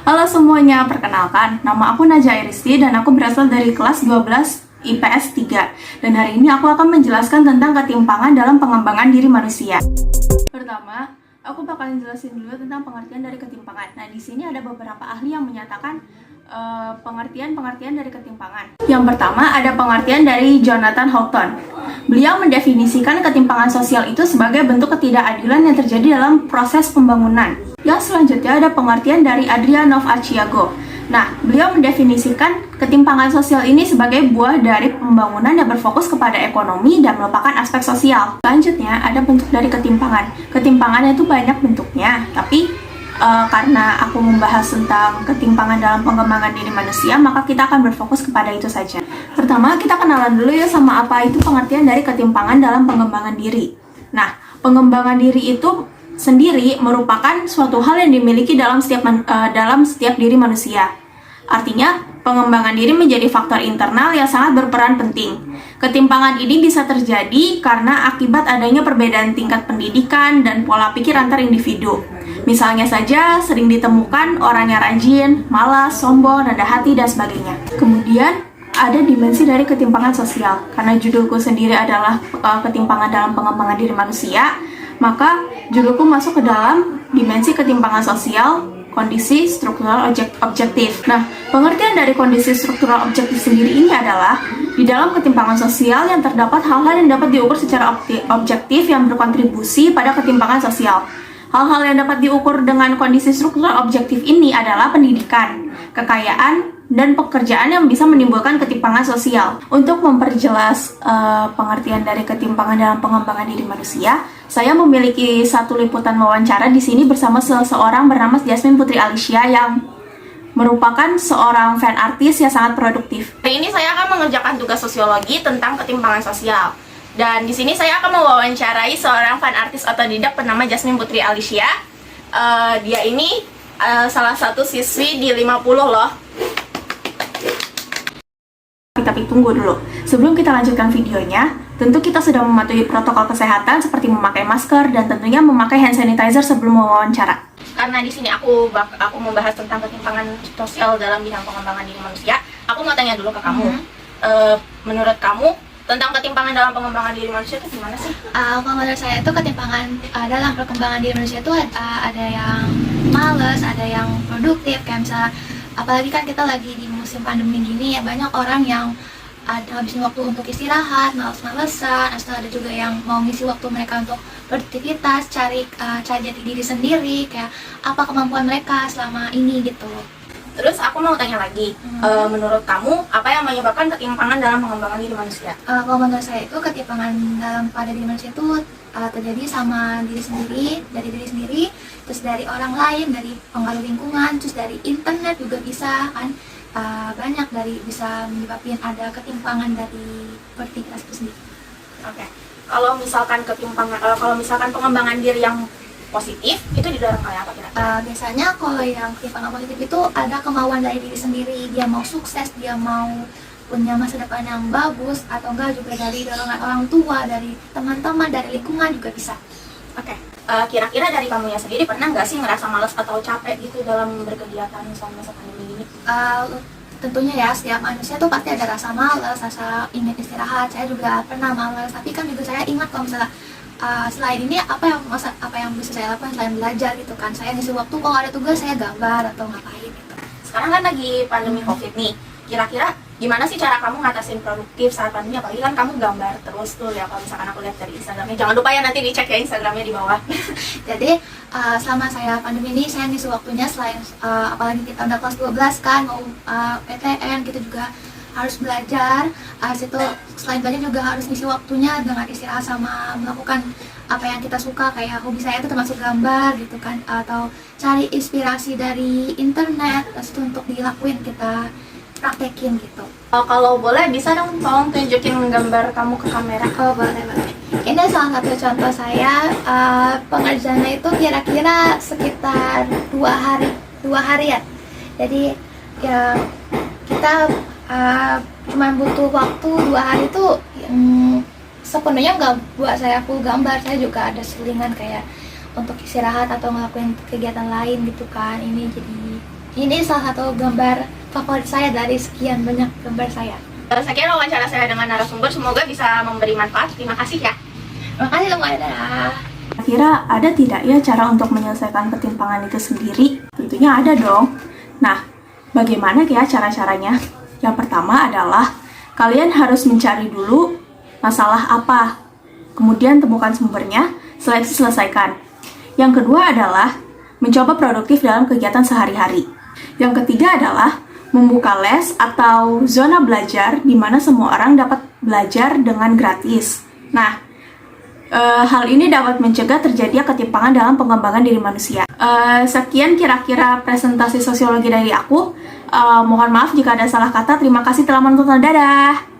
Halo semuanya, perkenalkan, nama aku Najah Iristi dan aku berasal dari kelas 12 IPS 3. Dan hari ini aku akan menjelaskan tentang ketimpangan dalam pengembangan diri manusia. Pertama, aku bakalan jelasin dulu tentang pengertian dari ketimpangan. Nah, di sini ada beberapa ahli yang menyatakan pengertian dari ketimpangan. Yang pertama, ada pengertian dari Jonathan Houghton. Beliau mendefinisikan ketimpangan sosial itu sebagai bentuk ketidakadilan yang terjadi dalam proses pembangunan. Yang selanjutnya ada pengertian dari Adrianov Achiago. Nah, beliau mendefinisikan ketimpangan sosial ini sebagai buah dari pembangunan yang berfokus kepada ekonomi dan melupakan aspek sosial. Selanjutnya, ada bentuk dari ketimpangan. Ketimpangan itu banyak bentuknya, tapi karena aku membahas tentang ketimpangan dalam pengembangan diri manusia, maka kita akan berfokus kepada itu saja. Pertama, kita kenalan dulu ya sama apa itu pengertian dari ketimpangan dalam pengembangan diri. Nah, pengembangan diri itu sendiri merupakan suatu hal yang dimiliki dalam setiap diri manusia. Artinya, pengembangan diri menjadi faktor internal yang sangat berperan penting. Ketimpangan ini bisa terjadi karena akibat adanya perbedaan tingkat pendidikan dan pola pikir antar individu. Misalnya saja, sering ditemukan orang yang rajin, malas, sombong, rendah hati, dan sebagainya. Kemudian, ada dimensi dari ketimpangan sosial. Karena judulku sendiri adalah ketimpangan dalam pengembangan diri manusia, maka judulku masuk ke dalam dimensi ketimpangan sosial, kondisi struktural objektif. Nah, pengertian dari kondisi struktural objektif sendiri ini adalah di dalam ketimpangan sosial yang terdapat hal-hal yang dapat diukur secara objektif yang berkontribusi pada ketimpangan sosial. Hal-hal yang dapat diukur dengan kondisi struktural objektif ini adalah pendidikan, kekayaan, dan pekerjaan yang bisa menimbulkan ketimpangan sosial. Untuk memperjelas pengertian dari ketimpangan dalam pengembangan diri manusia, saya memiliki satu liputan wawancara di sini bersama seseorang bernama Jasmine Putri Alicia yang merupakan seorang fan artis yang sangat produktif. Hari ini saya akan mengerjakan tugas sosiologi tentang ketimpangan sosial. Dan di sini saya akan mewawancarai seorang fan artis otodidak bernama Jasmine Putri Alicia. Dia ini salah satu siswi di 50 loh. Tapi tunggu dulu, sebelum kita lanjutkan videonya, tentu kita sudah mematuhi protokol kesehatan seperti memakai masker dan tentunya memakai hand sanitizer sebelum mewawancara. Karena di sini aku membahas tentang ketimpangan sosial dalam bidang pengembangan diri manusia, aku mau tanya dulu ke kamu. Menurut kamu, tentang ketimpangan dalam pengembangan diri manusia itu gimana sih? Kalau menurut saya itu ketimpangan dalam perkembangan diri manusia itu ada yang males, ada yang produktif. Kayak misalnya, apalagi kan kita lagi di musim pandemi gini ya, banyak orang yang habisin waktu untuk istirahat, males-malesan. Atau ada juga yang mau ngisi waktu mereka untuk beraktivitas, cari jati diri sendiri, kayak apa kemampuan mereka selama ini gitu. Terus aku mau tanya lagi, menurut kamu apa yang menyebabkan ketimpangan dalam pengembangan diri manusia? Kalau menurut saya itu ketimpangan pada diri manusia itu terjadi sama diri sendiri, terus dari orang lain, dari pengaruh lingkungan, terus dari internet juga bisa kan, banyak dari bisa menyebabkan ada ketimpangan dari diri kita sendiri. Oke. Kalau misalkan pengembangan diri yang positif itu didorong oleh apa kira-kira? Biasanya kalau yang ketimpangan positif itu ada kemauan dari diri sendiri, dia mau sukses, dia mau punya masa depan yang bagus, atau enggak juga dari dorongan orang tua, dari teman-teman, dari lingkungan juga bisa. Oke. Kira-kira dari kamunya sendiri pernah nggak sih ngerasa malas atau capek gitu dalam berkegiatan selama masa pandemi ini? Tentunya ya, setiap manusia tuh pasti ada rasa malas, rasa ingin istirahat. Saya juga pernah malas, tapi kan juga saya ingat kalau misalnya selain ini apa yang bisa saya lakukan selain belajar gitu kan. Saya ngisi waktu kalau ada tugas saya gambar atau ngapain gitu. Sekarang kan lagi pandemi COVID nih. Kira-kira gimana sih cara kamu ngatasin produktif saat pandemi? Apalagi kan kamu gambar terus tuh ya, kalau misalkan aku lihat dari Instagramnya. Jangan lupa ya nanti dicek ya Instagramnya di bawah. Jadi selama saya pandemi ini saya ngisi waktunya selain apalagi kita udah kelas 12 kan, mau PTN kita juga harus belajar. Situ selain belajar juga harus ngisi waktunya dengan istirahat sama melakukan apa yang kita suka, kayak hobi saya itu termasuk gambar gitu kan, atau cari inspirasi dari internet, terus itu untuk dilakuin, kita praktekin gitu. Kalau boleh bisa dong tolong tunjukin gambar kamu ke kamera. Oh boleh. Ini salah satu contoh saya, pengerjaannya itu kira-kira sekitar 2 hari ya. Jadi ya kita cuma butuh waktu 2 hari itu sepenuhnya nggak buat saya full gambar. Saya juga ada selingan kayak untuk istirahat atau ngelakuin kegiatan lain gitu kan. Ini jadi Ini salah satu gambar favorit saya dari sekian banyak gambar saya. Sekian wawancara saya dengan narasumber, semoga bisa memberi manfaat. Terima kasih ya. Terima kasih semuanya. Dadah. Kira ada tidak ya cara untuk menyelesaikan ketimpangan itu sendiri? Tentunya ada dong. Nah, bagaimana ya cara-caranya? Yang pertama adalah kalian harus mencari dulu masalah apa, kemudian temukan sumbernya, setelah itu selesaikan. Yang kedua adalah mencoba produktif dalam kegiatan sehari-hari. Yang ketiga adalah membuka les atau zona belajar di mana semua orang dapat belajar dengan gratis. Nah, hal ini dapat mencegah terjadinya ketimpangan dalam pengembangan diri manusia. Sekian kira-kira presentasi sosiologi dari aku. Mohon maaf jika ada salah kata. Terima kasih telah menonton. Dadah!